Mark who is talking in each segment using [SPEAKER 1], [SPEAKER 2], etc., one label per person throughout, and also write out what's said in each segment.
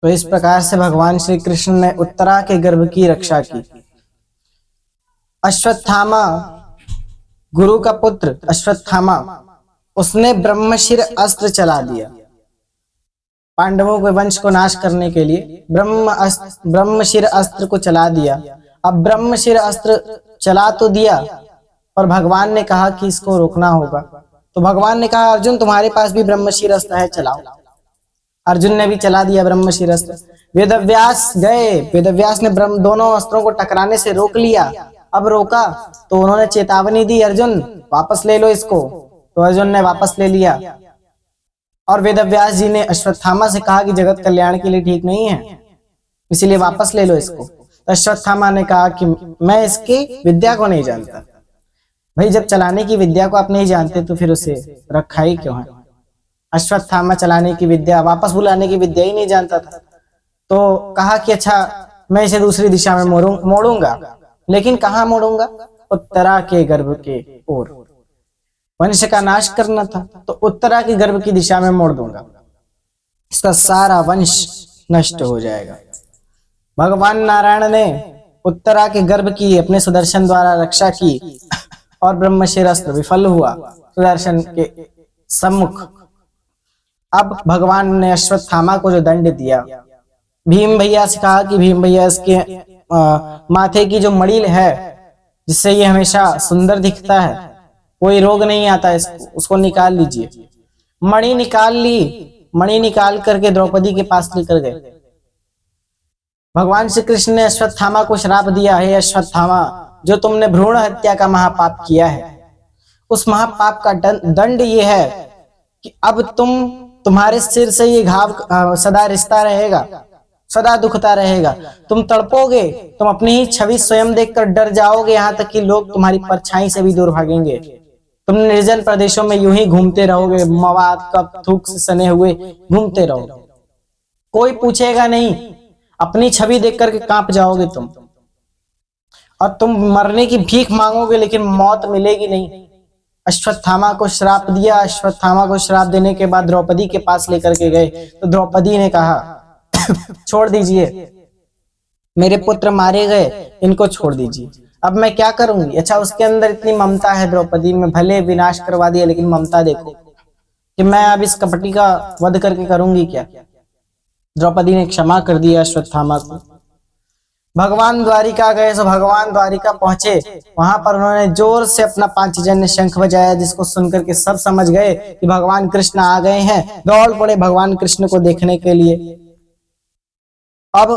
[SPEAKER 1] तो इस प्रकार से भगवान श्री कृष्ण ने उत्तरा के गर्भ की रक्षा की। अश्वत्थामा, गुरु का पुत्र अश्वत्थामा, उसने ब्रह्मशिर अस्त्र चला दिया। पांडवों के वंश को नाश करने के लिए ब्रह्मशिर अस्त्र को चला दिया। अब ब्रह्मशिर अस्त्र चला तो दिया, पर भगवान ने कहा कि इसको रोकना होगा। तो भगवान ने कहा, अर्जुन तुम्हारे पास भी ब्रह्मशिर अस्त्र है, चलाओ। अर्जुन ने भी चला दिया ब्रह्मशिर अस्त्र। वेदव्यास गए, वेदव्यास ने दोनों अस्त्रों को टकराने से रोक लिया। अब रोका तो उन्होंने चेतावनी दी, अर्जुन वापस ले लो इसको। तो अर्जुन ने वापस ले लिया। और वेदव्यास जी ने अश्वत्थामा से कहा कि जगत कल्याण के लिए ठीक नहीं है, इसीलिए वापस ले लो इसको। तो अश्वत्थामा ने कहा कि मैं इसकी विद्या को नहीं जानता। भाई जब चलाने की विद्या को आप नहीं जानते तो फिर उसे रखा ही क्यों है। अश्वत्थामा चलाने की विद्या, वापस बुलाने की विद्या ही नहीं जानता था। तो कहा कि अच्छा मैं इसे दूसरी दिशा में मोड़ूंगा, लेकिन कहाँ मोड़ूंगा? उत्तरा के गर्भ के ओर। वंश का नाश करना था तो उत्तरा के गर्भ की दिशा में मोड़ दूंगा, इसका सारा वंश नष्ट हो जाएगा। भगवान नारायण ने उत्तरा के गर्भ की अपने सुदर्शन द्वारा रक्षा की और ब्रह्मशिर अस्त्र विफल हुआ सुदर्शन के सम्मुख। अब भगवान ने अश्वत्थामा को जो दंड दिया, भीम भैया से कहा कि भीम भैया इसके माथे की जो मणि है जिससे ये हमेशा सुंदर दिखता है, कोई रोग नहीं आता इसको, उसको निकाल लीजिए। मणि निकाल ली। मणि निकाल करके द्रौपदी के पास लेकर गए। भगवान श्री कृष्ण ने अश्वत्थामा को श्राप दिया, हे अश्वत्थामा, जो तुमने भ्रूण हत्या का महापाप किया है, उस महापाप का दंड ये है कि अब तुम्हारे सिर से ये घाव सदा रिश्ता रहेगा, सदा दुखता रहेगा। तुम तड़पोगे, तुम अपनी ही छवि स्वयं देखकर डर जाओगे, यहाँ तक कि लोग तुम्हारी परछाई से भी दूर भागेंगे। तुम निर्जन प्रदेशों में यूं ही घूमते रहोगे, मवाद कप थूक से सने हुए घूमते रहोगे, कोई पूछेगा नहीं, अपनी छवि देख करके कांप जाओगे तुम। और तुम मरने की भीख मांगोगे लेकिन मौत मिलेगी नहीं। अश्वत्थामा को श्राप दिया। अश्वत्थामा को श्राप देने के बाद द्रौपदी के पास लेकर के गए तो द्रौपदी ने कहा छोड़ दीजिए, मेरे पुत्र मारे गए, इनको छोड़ दीजिए, अब मैं क्या करूंगी। अच्छा उसके अंदर इतनी ममता है द्रौपदी में, भले विनाश करवा दिया लेकिन ममता देखो कि मैं अब इस कपटी का वध करके करूंगी क्या। द्रौपदी ने क्षमा कर दिया अश्वत्थामा को। भगवान द्वारिका गए, तो भगवान द्वारिका पहुंचे, वहां पर उन्होंने जोर से अपना पांचजन्य शंख बजाया, जिसको सुनकर के सब समझ गए कि भगवान कृष्ण आ गए हैं। दौड़ पड़े भगवान कृष्ण को देखने के लिए। अब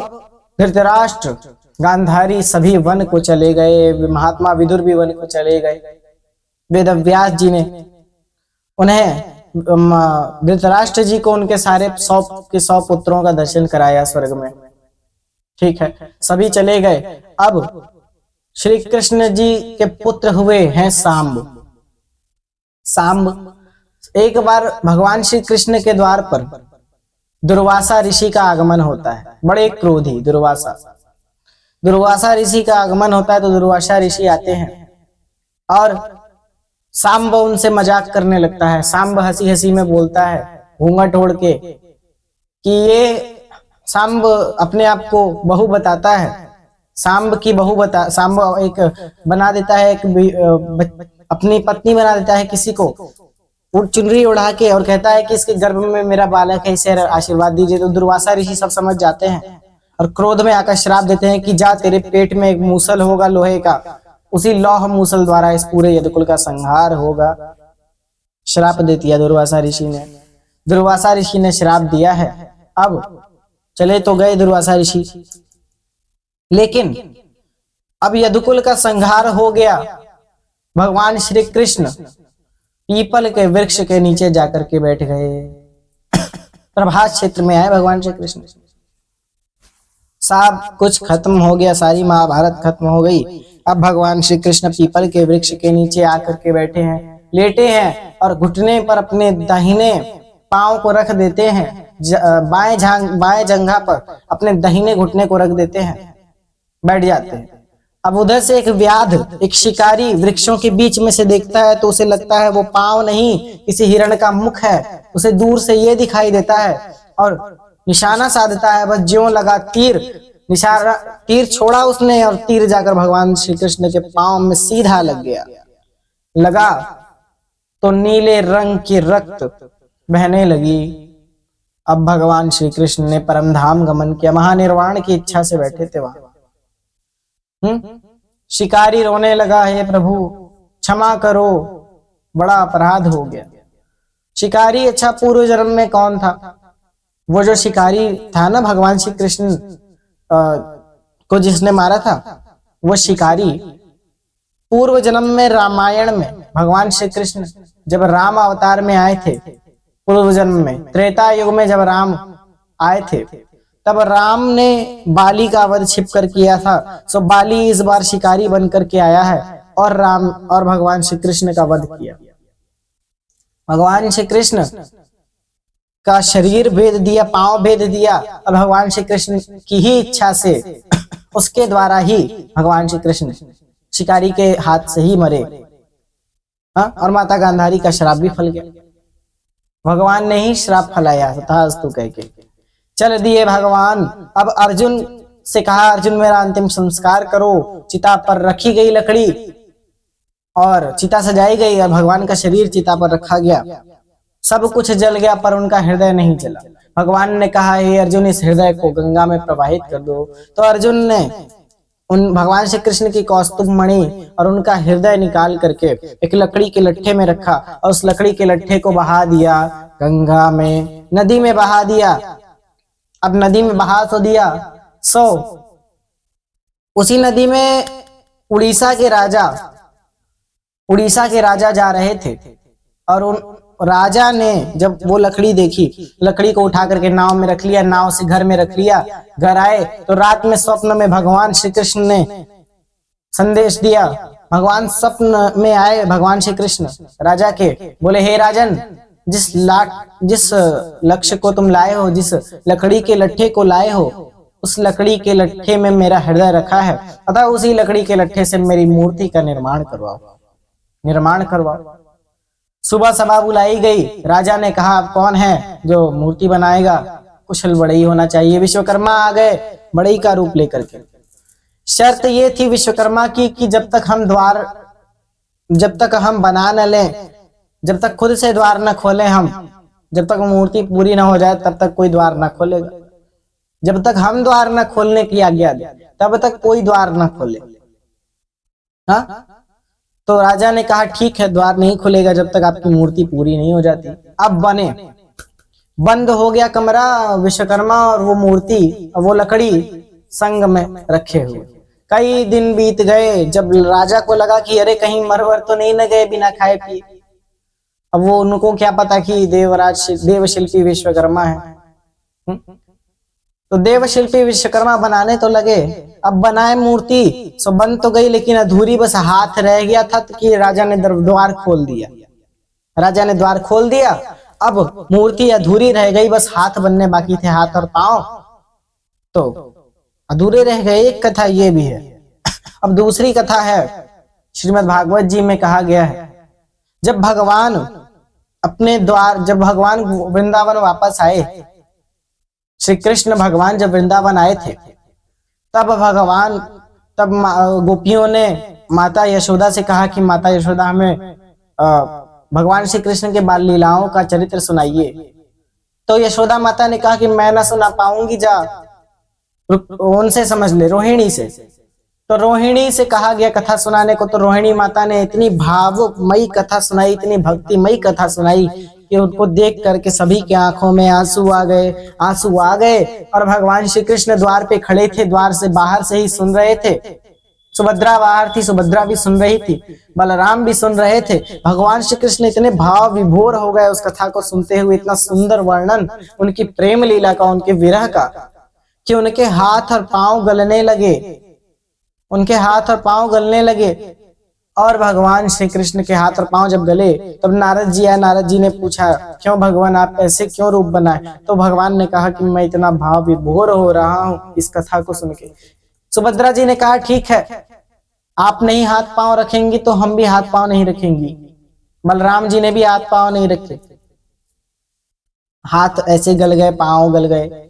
[SPEAKER 1] धृतराष्ट्र, गांधारी सभी वन को चले गए, महात्मा विदुर भी वन को चले गए। वेदव्यास जी ने उन्हें धृतराष्ट्र जी को उनके सारे 100 पुत्रों का दर्शन कराया स्वर्ग में। ठीक है, सभी चले गए। अब श्री कृष्ण जी के पुत्र हुए हैं सांब। एक बार भगवान श्री कृष्ण के द्वार पर दुर्वासा ऋषि का आगमन होता है, बड़े क्रोधी दुर्वासा ऋषि का आगमन होता है। तो दुर्वासा ऋषि आते हैं और सांब उनसे मजाक करने लगता है। सांब हंसी हंसी में बोलता है घूंघट ओढ़ के कि ये सांब अपने आप को बहू बताता है, सांब एक बना देता है, अपनी पत्नी बना देता है किसी को, चुनरी उड़ा के, और कहता है कि इसके गर्भ में मेरा बालक है, इसे आशीर्वाद दीजिए। तो दुर्वासा ऋषि सब समझ जाते हैं और क्रोध में आकर श्राप देते हैं कि जा, तेरे पेट में एक मूसल होगा लोहे का, उसी लौह मूसल द्वारा इस पूरे यदुकुल का संहार होगा। श्राप दे दिया दुर्वासा ऋषि ने। दुर्वासा ऋषि ने श्राप दिया है। अब चले तो गए दुर्वासा ऋषि, लेकिन अब यदुकुल का संहार हो गया। भगवान श्री कृष्ण पीपल के वृक्ष के नीचे जाकर के बैठ गए। प्रभास क्षेत्र में आए भगवान श्री कृष्ण। सब कुछ खत्म हो गया, सारी महाभारत खत्म हो गई। अब भगवान श्री कृष्ण पीपल के वृक्ष के नीचे आकर के बैठे हैं, लेटे हैं, और घुटने पर अपने दाहिने पांव को रख देते हैं, बाएं जंघा पर अपने दाहिने घुटने को रख देते हैं, बैठ जाते हैं। अब उधर से एक व्याध, एक शिकारी वृक्षों के बीच में से देखता है तो उसे लगता है वो पांव नहीं, किसी हिरण का मुख है। उसे दूर से ये दिखाई देता है और निशाना साधता है, बस ज्यों लगा तीर, निशाना तीर छोड़ा उसने और तीर जाकर भगवान श्री कृष्ण के पांव में सीधा लग गया। लगा तो नीले रंग की रक्त बहने लगी। अब भगवान श्री कृष्ण ने परमधाम गमन किया, महानिर्वाण की इच्छा से बैठे थे वहां। शिकारी रोने लगा, हे प्रभु क्षमा करो, बड़ा अपराध हो गया। शिकारी, अच्छा पूर्व जन्म में कौन था? वो जो शिकारी था ना भगवान श्री कृष्ण को जिसने मारा था, वो शिकारी पूर्व जन्म में रामायण में भगवान श्री कृष्ण जब राम अवतार में आए थे, पूर्व जन्म में त्रेता युग में जब राम आए थे, तब राम ने बाली का वध छिप कर किया था। सो बाली इस बार शिकारी बनकर के आया है और राम और भगवान श्री कृष्ण का वध किया। भगवान श्री कृष्ण का शरीर भेद दिया, पांव भेद दिया, और भगवान श्री कृष्ण की ही इच्छा से, उसके द्वारा ही भगवान श्री कृष्ण शिकारी के हाथ से ही मरे। और माता गांधारी का श्राप भी फल गया। भगवान ने ही श्राप फलाया, तथास्तु कह के चल दिए भगवान। अब अर्जुन से कहा, अर्जुन मेरा अंतिम संस्कार करो। चिता पर रखी गई लकड़ी और चिता सजाई गई और भगवान का शरीर चिता पर रखा गया। सब कुछ जल गया पर उनका हृदय नहीं जला। भगवान ने कहा, हे अर्जुन इस हृदय को गंगा में प्रवाहित कर दो। तो अर्जुन ने उन भगवान श्री कृष्ण की कौस्तुभ मणि और उनका हृदय निकाल करके एक लकड़ी के लट्ठे में रखा और उस लकड़ी के लट्ठे को बहा दिया गंगा में, नदी में बहा दिया। अब नदी में बहा तो दिया, सो उसी नदी में उड़ीसा के राजा जा रहे थे और उन राजा ने जब वो लकड़ी देखी, लकड़ी को उठा करके नाव में रख लिया, नाव से घर में रख लिया। घर आए तो रात में स्वप्न में भगवान श्री कृष्ण ने संदेश दिया। भगवान स्वप्न में आए, भगवान श्री कृष्ण राजा के बोले, हे राजन, जिस लक्ष्य को तुम लाए हो, जिस लकड़ी के लट्ठे को लाए हो, उस लकड़ी के लट्ठे में मेरा हृदय रखा है, अतः उसी लकड़ी के लट्ठे से मेरी मूर्ति का निर्माण करवाओ। सुबह सभा बुलाई गई। राजा ने कहा, आप कौन है जो मूर्ति बनाएगा? कुशल बढ़ई होना चाहिए। विश्वकर्मा आ गए बढ़ई का रूप लेकर के। शर्त ये थी विश्वकर्मा की कि जब तक हम बना न लें, जब तक खुद से द्वार न खोलें, हम जब तक मूर्ति पूरी ना हो जाए तब तक कोई द्वार ना खोलेगा। जब तक हम द्वार न खोलने की आज्ञा दें तब तक कोई द्वार न खोले। हाँ, तो राजा ने कहा, ठीक है, द्वार नहीं खुलेगा जब तक आपकी मूर्ति पूरी नहीं हो जाती। अब बंद हो गया कमरा, विश्वकर्मा और वो मूर्ति, वो लकड़ी संग में रखे हुए। कई दिन बीत गए। जब राजा को लगा कि अरे कहीं मरवर तो नहीं न गए बिना खाए पिए। अब वो उनको क्या पता कि देवशिल्पी विश्वकर्मा है। तो देवशिल्पी विश्वकर्मा बनाने तो लगे। अब बनाए मूर्ति, सो बन तो गई लेकिन अधूरी, बस हाथ रह गया था कि राजा ने द्वार खोल दिया। अब मूर्ति अधूरी रह गई, बस हाथ बनने बाकी थे, हाथ और पांव तो अधूरे रह गए। एक कथा ये भी है। अब दूसरी कथा है, श्रीमद् भागवत जी में कहा गया है, जब भगवान वृंदावन वापस आए, श्री कृष्ण भगवान जब वृंदावन आए थे, तब गोपियों ने माता यशोदा से कहा कि माता यशोदा हमें भगवान श्री कृष्ण के बाल लीलाओं का चरित्र सुनाइए। तो यशोदा माता ने कहा कि मैं ना सुना पाऊंगी, जा उनसे समझ ले, रोहिणी से। तो रोहिणी से कहा गया कथा सुनाने को। तो रोहिणी माता ने इतनी भावमयी कथा सुनाई, इतनी भक्तिमयी कथा सुनाई कि उनको देख करके सभी के आंखों में आंसू आ गए। और भगवान श्री कृष्ण द्वार पे खड़े थे, द्वार से बाहर से ही सुन रहे थे। सुभद्रा बाहर थी, सुभद्रा भी सुन रही थी, बलराम भी सुन रहे थे। भगवान श्री कृष्ण इतने भाव विभोर हो गए उस कथा को सुनते हुए, इतना सुंदर वर्णन उनकी प्रेम लीला का, उनके विरह का, कि उनके हाथ और पांव गलने लगे। और भगवान श्री कृष्ण के हाथ और पांव जब गले, तब नारद जी ने पूछा, क्यों भगवान आप ऐसे क्यों रूप बनाए? तो भगवान ने कहा कि मैं इतना भाव विभोर हो रहा हूं इस कथा को सुन के। सुभद्रा जी ने कहा, ठीक है, आप नहीं हाथ पांव रखेंगी तो हम भी हाथ पांव नहीं रखेंगी। बलराम जी ने भी हाथ पांव नहीं रखे, हाथ ऐसे गल गए, पांव गल गए।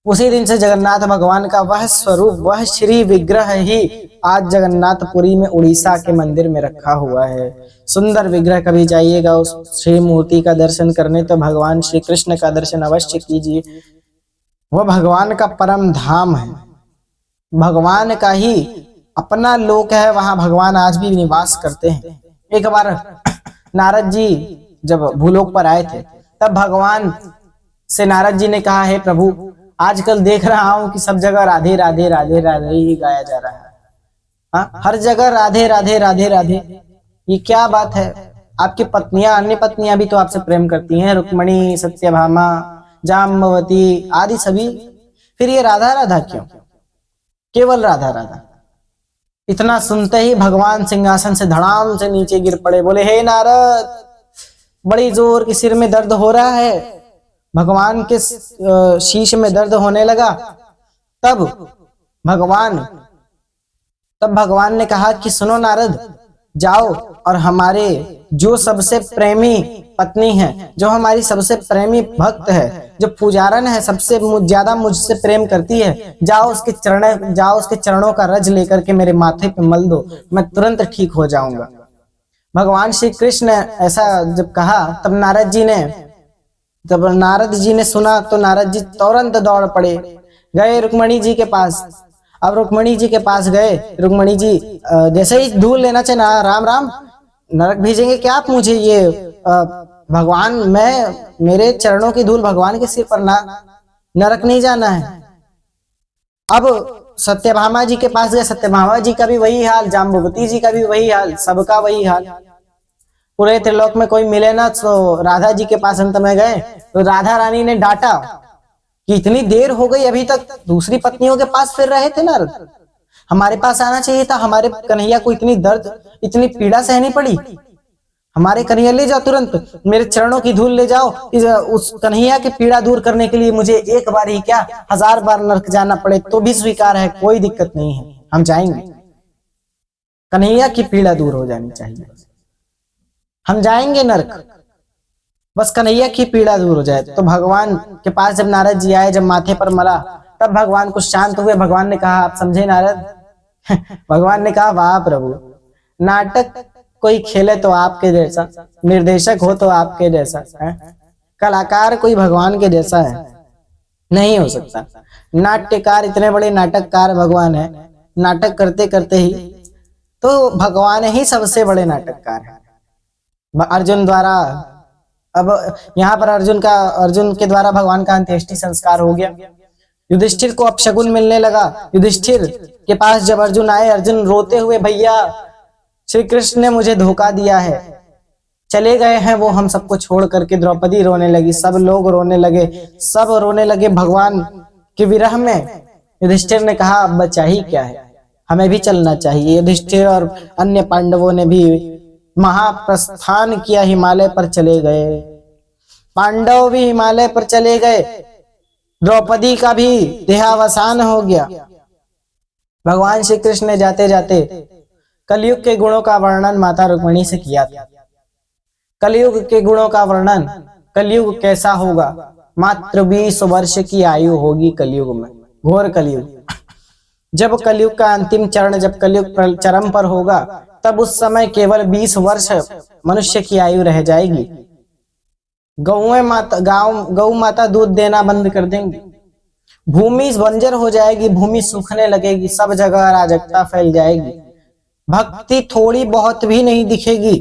[SPEAKER 1] उसी दिन से जगन्नाथ भगवान का वह स्वरूप, वह श्री विग्रह ही आज जगन्नाथपुरी में उड़ीसा के मंदिर में रखा हुआ है। सुंदर विग्रह, कभी जाइएगा उस श्री मूर्ति का दर्शन करने तो भगवान श्री कृष्ण का दर्शन अवश्य कीजिए। वह भगवान का परम धाम है, भगवान का ही अपना लोक है, वहां भगवान आज भी निवास करते हैं। एक बार नारद जी जब भूलोक पर आए थे तब भगवान से नारद जी ने कहा, हे प्रभु, आजकल देख रहा हूं कि सब जगह राधे राधे राधे राधे ही गाया जा रहा है। हाँ, हर जगह राधे राधे राधे राधे, ये क्या बात है? आपकी पत्नियां, अन्य पत्नियां भी तो आपसे प्रेम करती हैं, रुक्मणी, सत्यभामा, जाम्बवती आदि सभी, फिर ये राधा राधा क्यों? केवल राधा राधा। इतना सुनते ही भगवान सिंहासन से धड़ाम से नीचे गिर पड़े, बोले, हे नारद, बड़ी जोर की सिर में दर्द हो रहा है। भगवान के शीश में दर्द होने लगा। तब भगवान ने कहा कि सुनो नारद, जाओ और हमारे जो सबसे प्रेमी पत्नी है, जो हमारी सबसे प्रेमी भक्त है, जो पुजारन है, सबसे ज्यादा मुझसे प्रेम करती है, जाओ उसके चरणों का रज लेकर के मेरे माथे पे मल दो, मैं तुरंत ठीक हो जाऊंगा। भगवान श्री कृष्ण ऐसा जब कहा तब नारद जी ने सुना तो नारद जी तुरंत दौड़ पड़े, गए रुक्मणी जी के पास। अब रुक्मणी जी के पास गए, रुक्मणी जी जैसे ही धूल लेना चाहिए ना, राम राम, नरक भेजेंगे क्या आप मुझे? ये भगवान, मेरे चरणों की धूल भगवान के सिर पर ना, नरक नहीं जाना है। अब सत्यभामा जी के पास गए, सत्यभामा जी का भी वही हाल, जाम्बवती जी का भी वही हाल, सबका वही हाल। पूरे त्रिलोक में कोई मिले ना तो राधा जी के पास अंत में गए तो राधा रानी ने डांटा कि इतनी देर हो गई, अभी तक दूसरी पत्नियों के पास फिर रहे थे नारद, हमारे पास आना चाहिए था। हमारे कन्हैया को इतनी दर्द, इतनी पीड़ा सहनी पड़ी, हमारे कन्हैया ले जाओ, तुरंत मेरे चरणों की धूल ले जाओ। उस कन्हैया की पीड़ा दूर करने के लिए मुझे एक बार ही क्या 1000 बार नरक जाना पड़े तो भी स्वीकार है, कोई दिक्कत नहीं है, हम जाएंगे। कन्हैया की पीड़ा दूर हो जानी चाहिए, हम जाएंगे नरक, बस कन्हैया की पीड़ा दूर हो जाए। तो भगवान के पास जब नारद जी आए, जब माथे पर मला, तब भगवान कुछ शांत हुए। भगवान ने कहा, आप समझे नारद? भगवान ने कहा, वाह प्रभु, नाटक कोई खेले तो आपके जैसा, निर्देशक हो तो आपके जैसा है, कलाकार कोई भगवान के जैसा है नहीं हो सकता। नाट्यकार, इतने बड़े नाटककार भगवान है, नाटक करते करते ही तो भगवान ही सबसे बड़े नाटककार है। अर्जुन द्वारा, अब यहाँ पर अर्जुन के द्वारा भगवान का अंत्येष्टि संस्कार हो गया। युधिष्ठिर को अपशगुन मिलने लगा। युधिष्ठिर के पास जब अर्जुन आए, अर्जुन रोते हुए, भैया श्री कृष्ण ने मुझे धोखा दिया है, चले गए हैं वो हम सबको छोड़ करके। द्रौपदी रोने लगी, सब लोग रोने लगे भगवान के विरह में। युधिष्ठिर ने कहा, अब बचा ही क्या है, हमें भी चलना चाहिए। युधिष्ठिर और अन्य पांडवों ने भी महाप्रस्थान किया, हिमालय पर चले गए। पांडव भी हिमालय पर चले गए, द्रौपदी का भी देहावसान हो गया। भगवान श्री कृष्ण ने जाते जाते कलयुग के गुणों का वर्णन माता रुक्मिणी से किया था। कलयुग के गुणों का वर्णन, कलयुग कैसा होगा, मात्र 20 वर्ष की आयु होगी कलयुग में, घोर कलयुग। जब कलयुग का अंतिम चरण, जब कलयुग चरम पर होगा, तब उस समय केवल 20 वर्ष मनुष्य की आयु रह जाएगी। गौ माता दूध देना बंद कर देंगी, भूमि बंजर हो जाएगी, भूमि सूखने लगेगी, सब जगह अराजकता फैल जाएगी, भक्ति थोड़ी बहुत भी नहीं दिखेगी।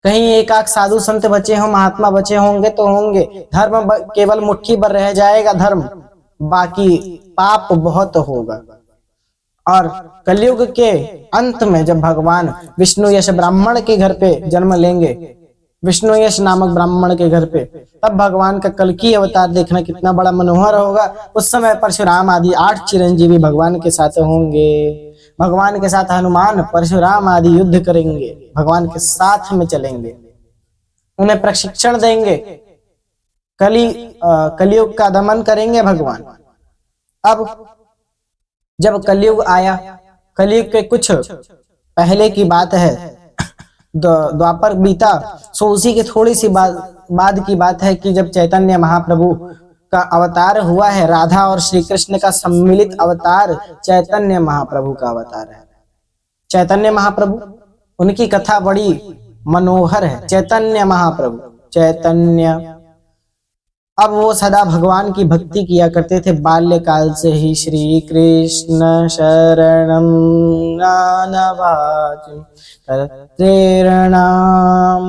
[SPEAKER 1] कहीं एक आध साधु संत बचे हों, महात्मा बचे होंगे तो होंगे, धर्म केवल मुट्ठी भर रह जाएगा धर्म, बाकी पाप बहुत होगा। और कलयुग के अंत में जब भगवान विष्णु यश ब्राह्मण के घर पे जन्म लेंगे, विष्णु यश नामक ब्राह्मण के घर पे, तब भगवान का कल्कि अवतार देखना कितना बड़ा मनोहर होगा। उस समय परशुराम आदि 8 चिरंजीवी भगवान के साथ होंगे, भगवान के साथ हनुमान, परशुराम आदि युद्ध करेंगे, भगवान के साथ में चलेंगे, उन्हें प्रशिक्षण देंगे, कलयुग का दमन करेंगे भगवान। अब जब कलयुग आया, कलयुग के कुछ पहले की बात है, द्वापर बीता, सो उसी के थोड़ी सी बाद की बात है कि जब चैतन्य महाप्रभु का अवतार हुआ है, राधा और श्री कृष्ण का सम्मिलित अवतार चैतन्य महाप्रभु का अवतार है। चैतन्य महाप्रभु, उनकी कथा बड़ी मनोहर है। चैतन्य महाप्रभु, चैतन्य, अब वो सदा भगवान की भक्ति किया करते थे बाल्यकाल से ही। श्री कृष्ण शरणं नानवाचि प्रेरणां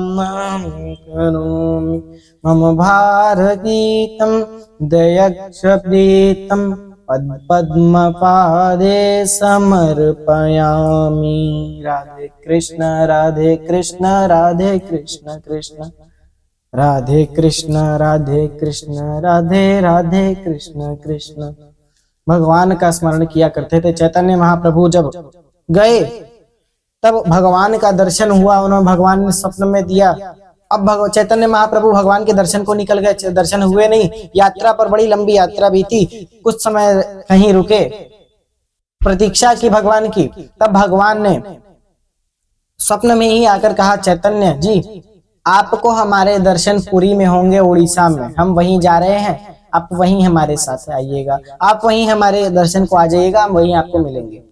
[SPEAKER 1] करोमि मम भारगीतं दयक्षप्रीतं पद्मपादे समर्पयामि। राधे कृष्ण राधे कृष्ण राधे कृष्ण कृष्ण राधे कृष्ण राधे कृष्ण राधे राधे कृष्ण कृष्ण। भगवान का स्मरण किया करते थे। चैतन्य महाप्रभु जब गए तब भगवान का दर्शन हुआ, उन्होंने भगवान ने स्वप्न में दिया। अब चैतन्य महाप्रभु भगवान के दर्शन को निकल गए, दर्शन हुए नहीं। यात्रा पर, बड़ी लंबी यात्रा भी थी, कुछ समय कहीं रुके, प्रतीक्षा की भगवान की। तब भगवान ने स्वप्न में ही आकर कहा, चैतन्य जी आपको हमारे दर्शन पुरी में होंगे, उड़ीसा में, हम वहीं जा रहे हैं, आप वहीं हमारे साथ आइएगा, आप वहीं हमारे दर्शन को आ जाइएगा, हम वहीं आपको मिलेंगे।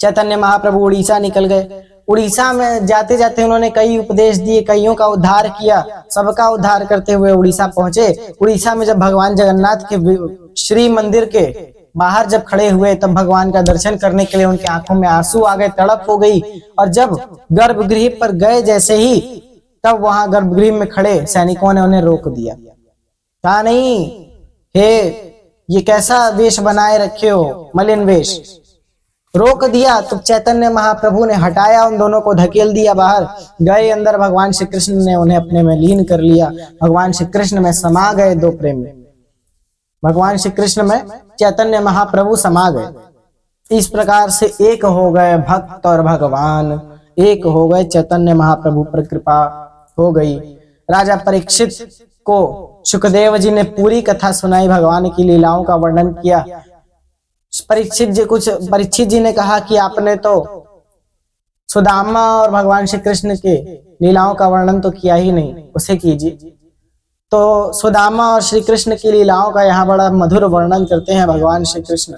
[SPEAKER 1] चैतन्य महाप्रभु उड़ीसा निकल गए। उड़ीसा में जाते जाते उन्होंने कई उपदेश दिए, कईयों का उद्धार किया, सबका उद्धार करते हुए उड़ीसा पहुंचे। उड़ीसा में जब भगवान जगन्नाथ के श्री मंदिर के बाहर जब खड़े हुए, तब भगवान का दर्शन करने के लिए उनकी आंखों में आंसू आ गए, तड़प हो गई। और जब गर्भगृह पर गए जैसे ही, तब वहां गर्भगृह में खड़े सैनिकों ने उन्हें रोक दिया। कहा, नहीं, हे ये कैसा वेश बनाए रखे हो, मलिन वेश। रोक दिया। तो चैतन्य महाप्रभु ने हटाया, उन दोनों को धकेल दिया बाहर। गए अंदर, भगवान श्री कृष्ण ने उन्हें अपने में लीन कर लिया। भगवान श्री कृष्ण में समा गए दो प्रेमी। भगवान श्री कृष्ण में चैतन्य महाप्रभु समा गए। इस प्रकार से एक हो गए भक्त और भगवान, एक हो गए। चैतन्य महाप्रभु पर कृपा हो गई। राजा परीक्षित को सुखदेव जी ने पूरी कथा सुनाई, भगवान की लीलाओं का वर्णन किया। परीक्षित जी ने कहा कि आपने तो सुदामा और भगवान श्री कृष्ण के लीलाओं का वर्णन तो किया ही नहीं, उसे कीजिए। तो सुदामा और श्री कृष्ण की लीलाओं का यहाँ बड़ा मधुर वर्णन करते हैं भगवान श्री कृष्ण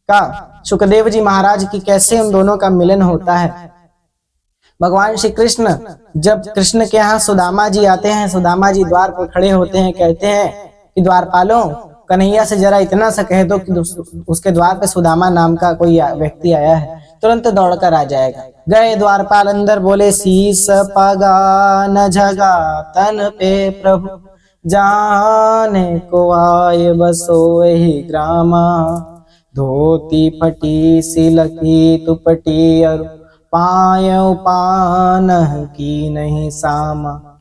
[SPEAKER 1] का। सुखदेव जी महाराज की कैसे उन दोनों का मिलन होता है। भगवान श्री कृष्ण जब कृष्ण के यहाँ सुदामा जी आते हैं, सुदामा जी द्वार पर खड़े होते हैं, कहते हैं कि द्वारपालों, कन्हैया से जरा इतना सा कह दो कि उसके द्वार पे सुदामा नाम का कोई व्यक्ति आया है, तुरंत दौड़कर आ जाएगा। गए द्वारपाल अंदर, बोले शीस पगा न जगा तन पे प्रभु, जाने को आए बसो ही ग्रामा, धोती फटी सिलकी तुपटी और पाय पान की नहीं सामा,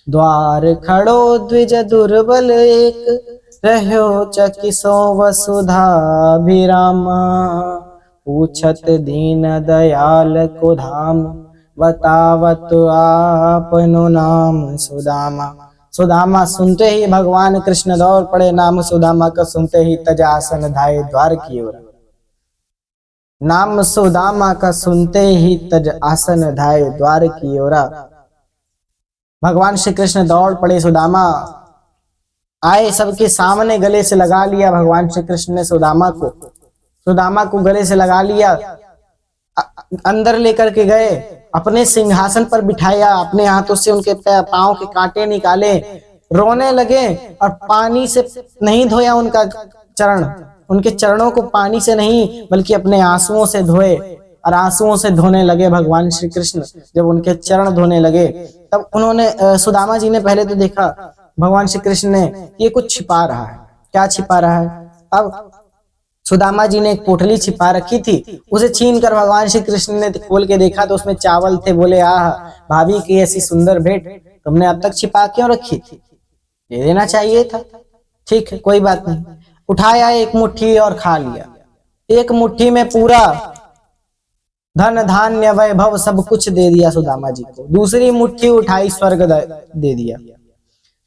[SPEAKER 1] द्वार खड़ो द्विज दुर्बल एक, रह्यो चकिसो वसुधा विरामा, पूछत दीन दयाल को धाम, बतावत आपनो नाम सुदामा। सुदामा सुनते ही भगवान कृष्ण दौड़ पड़े, नाम सुदामा का सुनते ही तज आसन धाये द्वार की ओर। नाम सुदामा का सुनते ही तज आसन धाये द्वार की ओर। भगवान श्री कृष्ण दौड़ पड़े, सुदामा आए, सबके सामने गले से लगा लिया भगवान श्री कृष्ण ने सुदामा को गले से लगा लिया। अंदर लेकर के गए, अपने सिंहासन पर बिठाया, अपने हाथों से उनके पांव के कांटे निकाले, रोने लगे और पानी से नहीं धोया उनका चरण, उनके चरणों को पानी से नहीं बल्कि अपने आंसुओं से धोए और आंसुओं से धोने लगे भगवान श्री कृष्ण। जब उनके चरण धोने लगे तब उन्होंने सुदामा जी ने पहले तो देखा भगवान श्री कृष्ण ने ये कुछ छिपा रहा है। क्या छिपा रहा है? अब सुदामा जी ने एक पोटली छिपा रखी थी, उसे छीन कर भगवान श्री कृष्ण ने खोल के देखा तो उसमें चावल थे। बोले, आह भाभी की ऐसी सुंदर भेंट तुमने अब तक छिपा क्यों रखी थी? दे देना चाहिए था। ठीक है, कोई बात नहीं। उठाया एक मुट्ठी और खा लिया। एक मुट्ठी में पूरा धन धान्य वैभव सब कुछ दे दिया सुदामा जी को। दूसरी मुट्ठी उठाई, स्वर्ग दे दिया,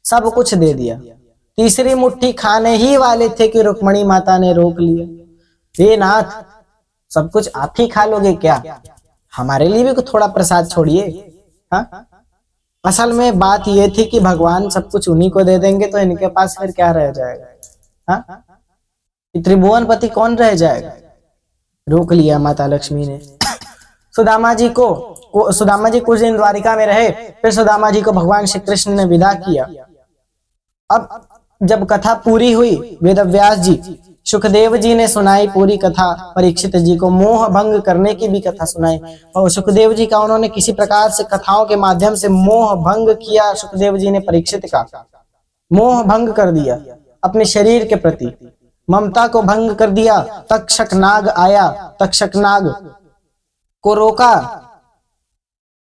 [SPEAKER 1] सब कुछ दे दिया। तीसरी मुट्ठी खाने ही वाले थे कि रुक्मणी माता ने रोक लिया। हे नाथ, सब कुछ आप ही खा लोगे क्या? हमारे लिए भी थोड़ा प्रसाद छोड़िए। हाँ, असल में बात ये थी कि भगवान सब कुछ उन्हीं को दे देंगे तो इनके पास फिर क्या रह जाएगा। हाँ, त्रिभुवनपति कौन रह जाएगा। रोक लिया माता लक्ष्मी ने। सुदामा जी कुछ दिन द्वारिका में रहे, फिर सुदामा जी को भगवान श्री कृष्ण ने विदा किया। अब जब कथा पूरी हुई, वेदव्यास जी सुखदेव जी ने सुनाई पूरी कथा, परीक्षित जी को मोह भंग करने की भी कथा सुनाई। और सुखदेव जी का उन्होंने किसी प्रकार से कथाओं के माध्यम से मोह भंग किया। सुखदेव जी ने परीक्षित का मोह भंग कर दिया, अपने शरीर के प्रति ममता को भंग कर दिया। तक्षक नाग आया, तक्षक नाग को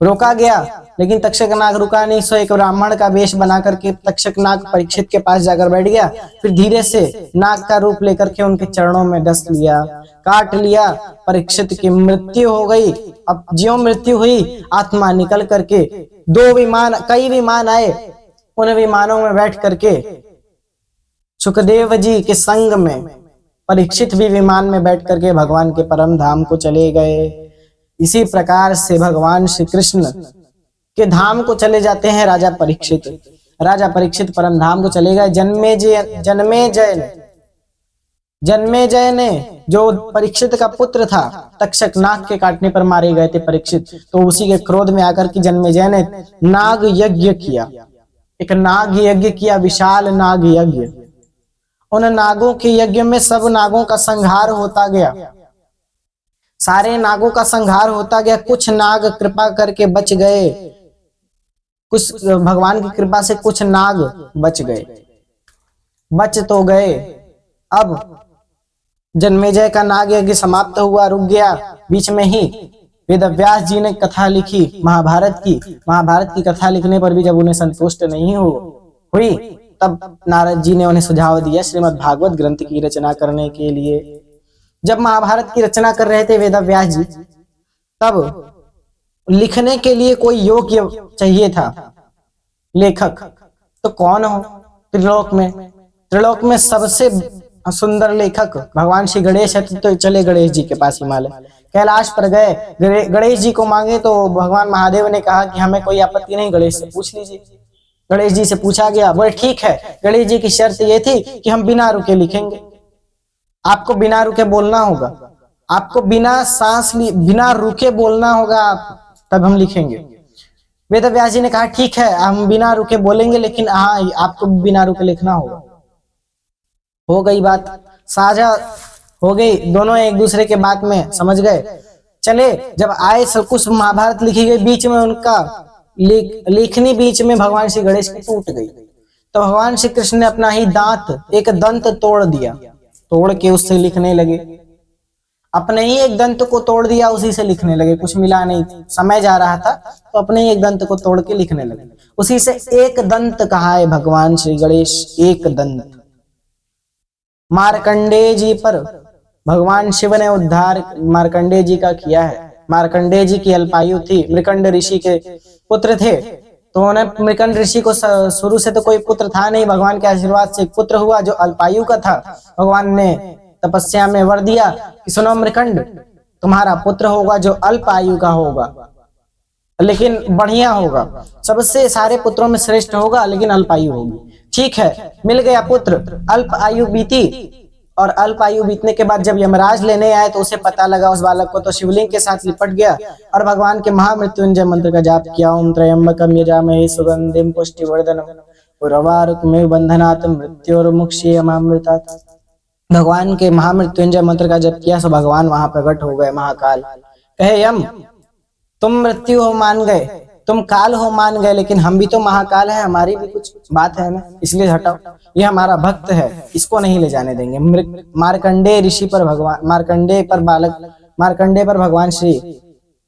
[SPEAKER 1] रोका गया, लेकिन तक्षक नाग रुका नहीं। सो एक ब्राह्मण का वेश बना करके तक्षक नाग परीक्षित के पास जाकर बैठ गया। फिर धीरे से नाग का रूप लेकर के उनके चरणों में डस लिया, काट लिया। परीक्षित की मृत्यु हो गई। अब ज्यों मृत्यु हुई, आत्मा निकल करके कई विमान आए, उन विमानों में बैठ करके सुखदेव जी के संग में परीक्षित भी विमान में बैठ करके भगवान के परम धाम को चले गए। इसी प्रकार से भगवान श्री कृष्ण के धाम को चले जाते हैं राजा परीक्षित। राजा परीक्षित परम धाम को चले गए। जन्मेजय ने जो परीक्षित का पुत्र था, तक्षक नाग के काटने पर मारे गए थे परीक्षित, तो उसी के क्रोध में आकर के जन्मेजय ने नाग यज्ञ किया। एक नाग यज्ञ किया, विशाल नाग यज्ञ। उन नागों के यज्ञ में सब नागों का संहार होता गया, सारे नागों का संहार होता गया। कुछ नाग कृपा करके बच गए, कुछ भगवान की कृपा से कुछ नाग बच गए, बच तो गए। अब जन्मेजय का नाग यज्ञ समाप्त हुआ, रुक गया। बीच में ही वेदव्यास जी ने कथा लिखी महाभारत की कथा लिखने पर भी जब उन्हें संतुष्ट नहीं हुई, तब नारद जी ने उन्हें सुझाव दिया श्रीमद् भागवत ग्रंथ की रचना करने के लिए। जब महाभारत की रचना कर रहे थे वेदव्यास जी, तब लिखने के लिए कोई योग्य चाहिए था लेखक। तो कौन हो त्रिलोक में सबसे सुंदर लेखक भगवान श्री गणेश है। तो चले गणेश जी के पास हिमालय कैलाश पर गए, गणेश जी को मांगे तो भगवान महादेव ने कहा कि हमें कोई आपत्ति नहीं, गणेश से पूछ लीजिए। गणेश जी से पूछा गया, बोले ठीक है। गणेश जी की शर्त ये थी कि हम बिना रुके लिखेंगे, आपको बिना रुके बोलना होगा, आपको बिना रुके बोलना होगा, तब हम लिखेंगे। वेदव्यास जी ने कहा ठीक है, हम बिना रुके बोलेंगे, लेकिन हाँ आपको बिना रुके लिखना होगा। हो गई बात, साझा हो गई, दोनों एक दूसरे के बात में समझ गए। चले जब आए सब कुछ महाभारत लिखी गई, बीच में उनका लेखनी बीच में भगवान श्री गणेश की टूट गई। तो भगवान श्री कृष्ण ने अपना ही एक दंत तोड़ दिया, तोड़ के उससे लिखने लगे। अपने ही एक दंत को तोड़ दिया, उसी से लिखने लगे। कुछ मिला नहीं, समय जा रहा था तो अपने ही एक दंत को तोड़ के लिखने लगे। उसी से एक दंत कहा है भगवान श्री गणेश, एक दंत। मार्कंडेय जी पर भगवान शिव ने उद्धार मार्कंडेय जी का किया है। मार्कंडेय जी की अल्पायु थी, मृकंड ऋषि के पुत्र थे। तो उन्हें मृकंड ऋषि को शुरू से तो कोई पुत्र था नहीं, भगवान के आशीर्वाद से एक पुत्र हुआ जो अल्पायु का था। भगवान ने तपस्या में वर दिया कि सुनो मृकंड, तुम्हारा पुत्र होगा जो अल्प आयु का होगा, लेकिन बढ़िया होगा, सबसे सारे पुत्रों में श्रेष्ठ होगा, लेकिन अल्प आयु होगी। ठीक है, मिल गया पुत्र। अल्प आयु बीती, और अल्प आयु बीतने के बाद जब यमराज लेने आए तो उसे पता लगा उस बालक को, तो शिवलिंग के साथ लिपट गया और भगवान के महामृत्युंजय मंत्र का जाप किया। ओम त्र्यंबकम यजामहे सुगंधिम पुष्टिवर्धनम उर्वारुकमेव बंधनात् मृत्योर्मुक्षीयमामृतात्। भगवान के महामृत्युंजय मंत्र का जप किया, सो भगवान वहां प्रकट हो गए। महाकाल कहे यम, तुम मृत्यु हो मान गए, तुम काल हो मान गए, लेकिन हम भी तो महाकाल है, हमारी भी कुछ बात है ना, इसलिए हटाओ, ये हमारा भक्त है, इसको नहीं ले जाने देंगे। मार्कंडेय ऋषि पर भगवान, मार्कंडेय पर भगवान श्री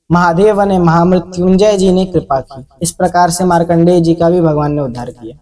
[SPEAKER 1] महादेव ने महामृत्युंजय जी ने कृपा की। इस प्रकार से मार्कंडेय जी का भी भगवान ने उद्धार किया।